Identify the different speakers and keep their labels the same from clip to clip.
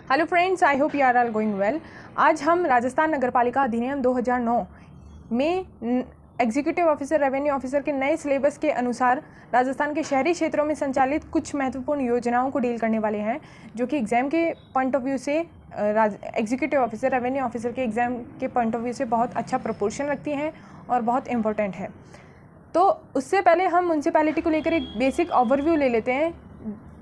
Speaker 1: Hello friends, I hope you are all going well. आज हम राजस्थान नगरपालिका अधिनियम 2009 में एग्जीक्यूटिव ऑफिसर, रेवेन्यू ऑफिसर के नए सिलेबस के अनुसार राजस्थान के शहरी क्षेत्रों में संचालित कुछ महत्वपूर्ण योजनाओं को डील करने वाले हैं, जो कि एग्ज़ाम के पॉइंट ऑफ व्यू से एग्जीक्यूटिव ऑफिसर, रेवेन्यू ऑफिसर के एग्ज़ाम के पॉइंट ऑफ व्यू से बहुत अच्छा प्रोपोर्शन रखती हैं और बहुत इंपॉर्टेंट है। तो उससे पहले हम म्यूनसिपैलिटी को लेकर एक बेसिक ओवरव्यू ले लेते हैं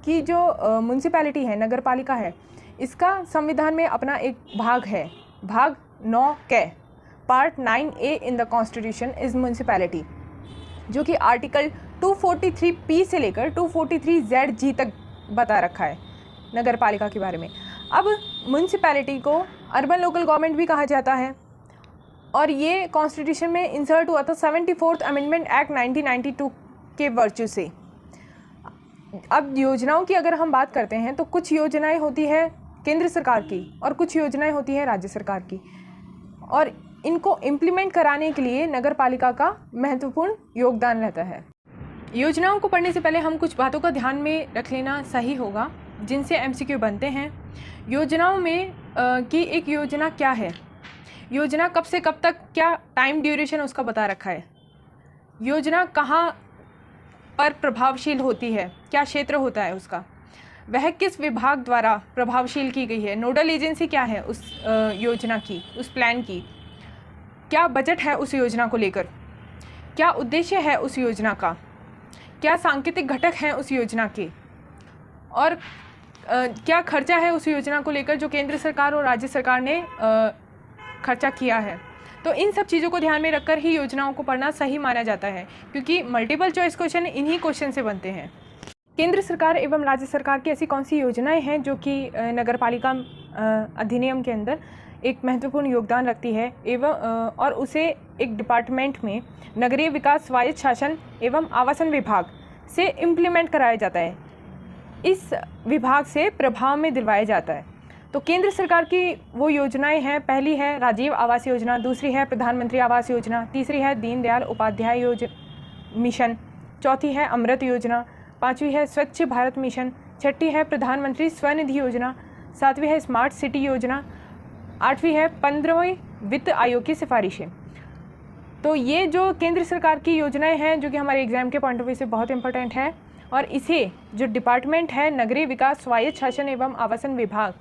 Speaker 1: कि जो म्यूनसिपैलिटी है, नगरपालिका है, इसका संविधान में अपना एक भाग है, भाग 9 के part 9A in the constitution is municipality, जो कि आर्टिकल 243P से लेकर 243ZG तक बता रखा है नगरपालिका के बारे में। अब म्यूनसिपैलिटी को अर्बन लोकल गवर्नमेंट भी कहा जाता है और ये कॉन्स्टिट्यूशन में इंसर्ट हुआ था 74th अमेंडमेंट एक्ट 1992 के वर्च्यू से। अब योजनाओं की अगर हम बात करते हैं तो कुछ योजनाएं होती है केंद्र सरकार की और कुछ योजनाएं होती है राज्य सरकार की, और इनको इम्प्लीमेंट कराने के लिए नगरपालिका का महत्वपूर्ण योगदान रहता है। योजनाओं को पढ़ने से पहले हम कुछ बातों का ध्यान में रख लेना सही होगा, जिनसे MCQ बनते हैं। योजनाओं में कि एक योजना क्या है, योजना कब से कब तक, क्या टाइम ड्यूरेशन उसका बता रखा है, योजना कहाँ पर प्रभावशील होती है, क्या क्षेत्र होता है उसका, वह किस विभाग द्वारा प्रभावशील की गई है, नोडल एजेंसी क्या है उस योजना की, उस प्लान की, क्या बजट है उस योजना को लेकर, क्या उद्देश्य है उस योजना का, क्या सांकेतिक घटक हैं उस योजना के, और क्या खर्चा है उस योजना को लेकर जो केंद्र सरकार और राज्य सरकार ने खर्चा किया है। तो इन सब चीज़ों को ध्यान में रखकर ही योजनाओं को पढ़ना सही माना जाता है, क्योंकि मल्टीपल चॉइस क्वेश्चन इन्हीं क्वेश्चन से बनते हैं। केंद्र सरकार एवं राज्य सरकार की ऐसी कौन सी योजनाएं हैं जो कि नगरपालिका अधिनियम के अंदर एक महत्वपूर्ण योगदान रखती है एवं और उसे एक डिपार्टमेंट में नगरीय विकास, स्वायत्त शासन एवं आवासन विभाग से इम्प्लीमेंट कराया जाता है, इस विभाग से प्रभाव में दिलवाया जाता है। तो केंद्र सरकार की वो योजनाएं हैं, पहली है राजीव आवास योजना, दूसरी है प्रधानमंत्री आवास योजना, तीसरी है दीनदयाल उपाध्याय मिशन, चौथी है अमृत योजना, पांचवी है स्वच्छ भारत मिशन, छठी है प्रधानमंत्री स्वनिधि योजना, सातवीं है स्मार्ट सिटी योजना, आठवीं है 15वीं वित्त आयोग की सिफारिशें। तो ये जो केंद्र सरकार की योजनाएं हैं जो कि हमारे एग्जाम के पॉइंट ऑफ व्यू से बहुत इंपॉर्टेंट है, और इसे जो डिपार्टमेंट है नगरीय विकास, स्वायत्त शासन एवं आवासन विभाग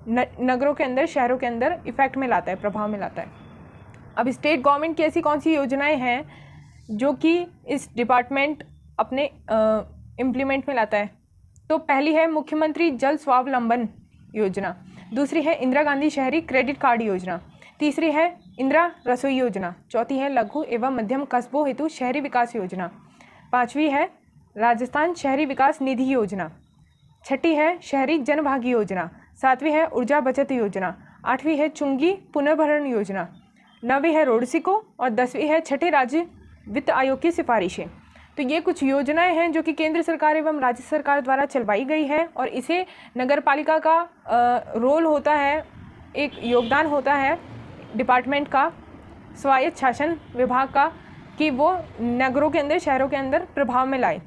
Speaker 1: नगरों के अंदर, शहरों के अंदर इफेक्ट में लाता है, प्रभाव में लाता है। अब स्टेट गवर्नमेंट की ऐसी कौन सी योजनाएं हैं जो कि इस डिपार्टमेंट अपने इम्प्लीमेंट में लाता है? तो पहली है मुख्यमंत्री जल स्वावलंबन योजना, दूसरी है इंदिरा गांधी शहरी क्रेडिट कार्ड योजना, तीसरी है इंदिरा रसोई योजना, चौथी है लघु एवं मध्यम कस्बों हेतु शहरी विकास योजना, पाँचवीं है राजस्थान शहरी विकास निधि योजना, छठी है शहरी जनभागी योजना, सातवीं है ऊर्जा बचत योजना, आठवीं है चुंगी पुनर्भरण योजना, नौवीं है रोडसिको और 10वीं है छठे राज्य वित्त आयोग की सिफारिशें। तो ये कुछ योजनाएं हैं जो कि केंद्र सरकार एवं राज्य सरकार द्वारा चलवाई गई है, और इसे नगरपालिका का रोल होता है, एक योगदान होता है डिपार्टमेंट का, स्वायत्त शासन विभाग का, कि वो नगरों के अंदर, शहरों के अंदर प्रभाव में लाए।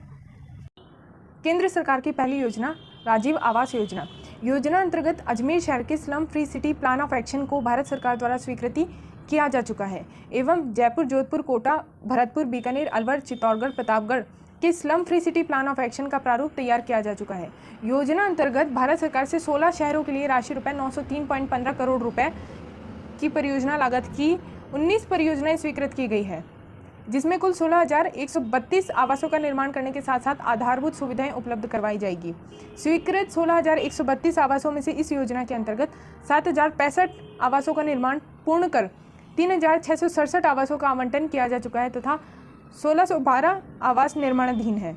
Speaker 1: केंद्र सरकार की पहली योजना राजीव आवास योजना। योजना अंतर्गत अजमेर शहर के slum free city plan of action को भारत सरकार द्वारा स्वीकृति किया जा चुका है एवं जयपुर, जोधपुर, कोटा, भरतपुर, बीकानेर, अलवर, चित्तौड़गढ़, प्रतापगढ़ के slum free city plan of action का प्रारूप तैयार किया जा चुका है। योजना अंतर्गत भारत सरकार से 16 शहरों के लिए राशि रुपये 903.15 करोड़ रुपए की परियोजना लागत की 19 परियोजनाएं स्वीकृत की गई है, जिसमें कुल 16,132 आवासों का निर्माण करने के साथ साथ आधारभूत सुविधाएं उपलब्ध करवाई जाएगी। स्वीकृत 16,132 आवासों में से इस योजना के अंतर्गत 7,065 आवासों का निर्माण पूर्ण कर 3,667 आवासों का आवंटन किया जा चुका है तथा 1,612 आवास निर्माणाधीन है।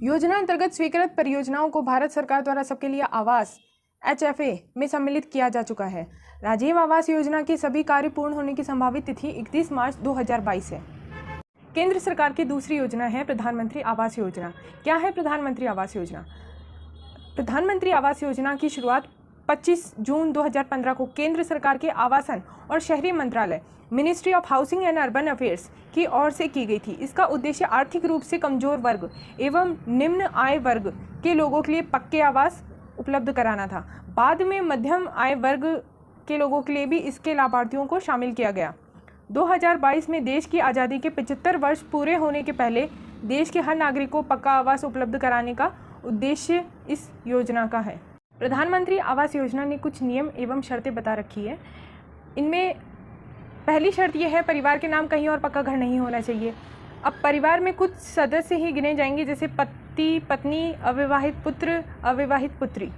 Speaker 1: योजना अंतर्गत स्वीकृत परियोजनाओं को भारत सरकार द्वारा सबके लिए आवास HFA में सम्मिलित किया जा चुका है। राजीव आवास योजना के सभी कार्य पूर्ण होने की संभावित तिथि 31 मार्च 2022 है। केंद्र सरकार की दूसरी योजना है प्रधानमंत्री आवास योजना। क्या है प्रधानमंत्री आवास योजना? प्रधानमंत्री आवास योजना की शुरुआत 25 जून 2015 को केंद्र सरकार के आवासन और शहरी मंत्रालय, ministry of housing and urban affairs की ओर से की गई थी। इसका उद्देश्य आर्थिक रूप से कमजोर वर्ग एवं निम्न आय वर्ग के लोगों के लिए पक्के आवास उपलब्ध कराना था। बाद में मध्यम आय वर्ग के लोगों के लिए भी इसके लाभार्थियों को शामिल किया गया। 2022 में देश की आज़ादी के 75 वर्ष पूरे होने के पहले देश के हर नागरिक को पक्का आवास उपलब्ध कराने का उद्देश्य इस योजना का है। प्रधानमंत्री आवास योजना ने कुछ नियम एवं शर्तें बता रखी है। इनमें पहली शर्त यह है, परिवार के नाम कहीं और पक्का घर नहीं होना चाहिए। अब परिवार में कुछ सदस्य ही गिने जाएंगे, जैसे पति, पत्नी, अविवाहित पुत्र, अविवाहित पुत्री।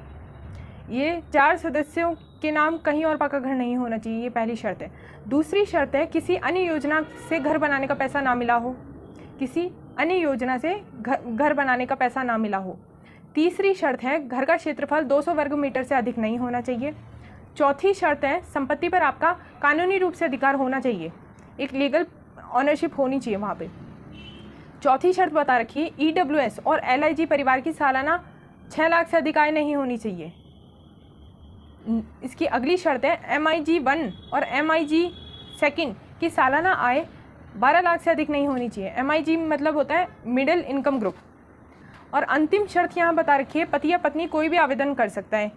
Speaker 1: ये 4 सदस्यों के नाम कहीं और पक्का घर नहीं होना चाहिए, ये पहली शर्त है। दूसरी शर्त है, किसी अन्य योजना से घर बनाने का पैसा ना मिला हो। किसी अन्य योजना से घर बनाने का पैसा ना मिला हो। तीसरी शर्त है, घर का क्षेत्रफल 200 वर्ग मीटर से अधिक नहीं होना चाहिए। चौथी शर्त है, संपत्ति पर आपका कानूनी रूप से अधिकार होना चाहिए, एक लीगल ऑनरशिप होनी चाहिए वहाँ पे। चौथी शर्त बता रखी है, EWS और LIG परिवार की सालाना 6 लाख से अधिक आय नहीं होनी चाहिए। इसकी अगली शर्त है, MIG 1 और MIG 2 की सालाना आय 12 लाख से अधिक नहीं होनी चाहिए। MIG मतलब होता है मिडिल इनकम ग्रुप। और अंतिम शर्त यहाँ बता रखी है, पति या पत्नी कोई भी आवेदन कर सकता है।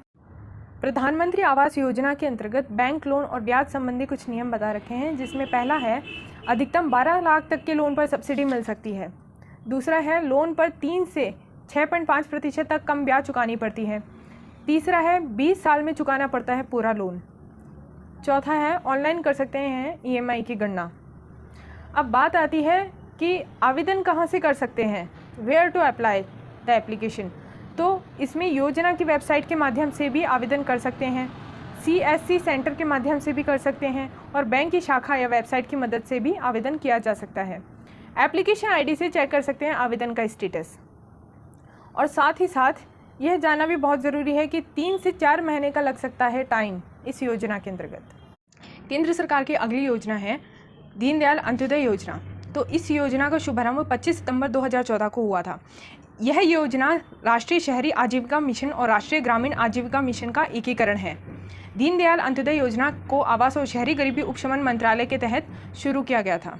Speaker 1: प्रधानमंत्री आवास योजना के अंतर्गत बैंक लोन और ब्याज संबंधी कुछ नियम बता रखे हैं, जिसमें पहला है, अधिकतम 12 लाख तक के लोन पर सब्सिडी मिल सकती है। दूसरा है, लोन पर 3 से 6.5% तक कम ब्याज चुकानी पड़ती है। तीसरा है, 20 साल में चुकाना पड़ता है पूरा लोन। चौथा है, ऑनलाइन कर सकते हैं EMI की गणना। अब बात आती है कि आवेदन कहाँ से कर सकते हैं, where to apply the application. तो इसमें योजना की वेबसाइट के माध्यम से भी आवेदन कर सकते हैं, CSC सेंटर के माध्यम से भी कर सकते हैं, और बैंक की शाखा या वेबसाइट की मदद से भी आवेदन किया जा सकता है। एप्लीकेशन ID से चेक कर सकते हैं आवेदन का स्टेटस। और साथ ही साथ यह जानना भी बहुत ज़रूरी है कि 3 से 4 महीने का लग सकता है टाइम इस योजना के अंतर्गत। केंद्र सरकार की अगली योजना है दीनदयाल अंत्योदय योजना। तो इस योजना का शुभारंभ 25 सितंबर 2014 को हुआ था। यह योजना राष्ट्रीय शहरी आजीविका मिशन और राष्ट्रीय ग्रामीण आजीविका मिशन का एकीकरण है। दीनदयाल अंत्योदय योजना को आवास और शहरी गरीबी उपशमन मंत्रालय के तहत शुरू किया गया था।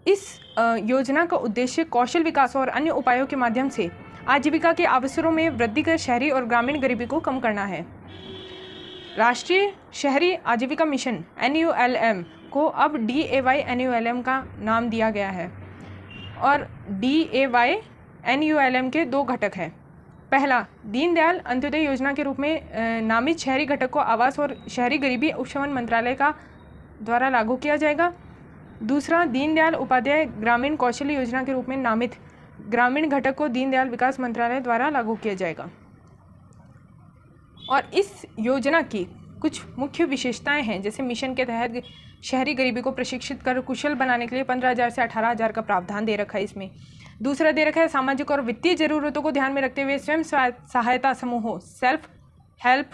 Speaker 1: इस योजना का उद्देश्य कौशल विकास और अन्य उपायों के माध्यम से आजीविका के अवसरों में वृद्धि कर शहरी और ग्रामीण गरीबी को कम करना है। राष्ट्रीय शहरी आजीविका मिशन NULM को अब DAY NULM का नाम दिया गया है। और DAY NULM के 2 घटक हैं। पहला, दीनदयाल अंत्योदय योजना के रूप में नामित शहरी घटक को आवास और शहरी गरीबी उपशमन मंत्रालय का द्वारा लागू किया जाएगा। दूसरा, दीनदयाल उपाध्याय ग्रामीण कौशल योजना के रूप में नामित ग्रामीण घटक को दीनदयाल विकास मंत्रालय द्वारा लागू किया जाएगा। और इस योजना की कुछ मुख्य विशेषताएं हैं, जैसे मिशन के तहत शहरी गरीबी को प्रशिक्षित कर कुशल बनाने के लिए 15,000 से 18,000 का प्रावधान दे रखा है इसमें। दूसरा दे रखा है, सामाजिक और वित्तीय जरूरतों को ध्यान में रखते हुए स्वयं सहायता समूहों सेल्फ हेल्प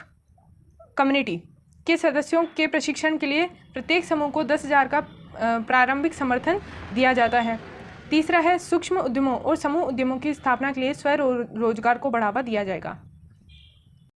Speaker 1: कम्युनिटी के सदस्यों के प्रशिक्षण के लिए प्रत्येक समूह को 10,000 का प्रारंभिक समर्थन दिया जाता है। तीसरा है, सूक्ष्म उद्यमों और समूह उद्यमों की स्थापना के लिए स्वरोजगार को बढ़ावा दिया जाएगा।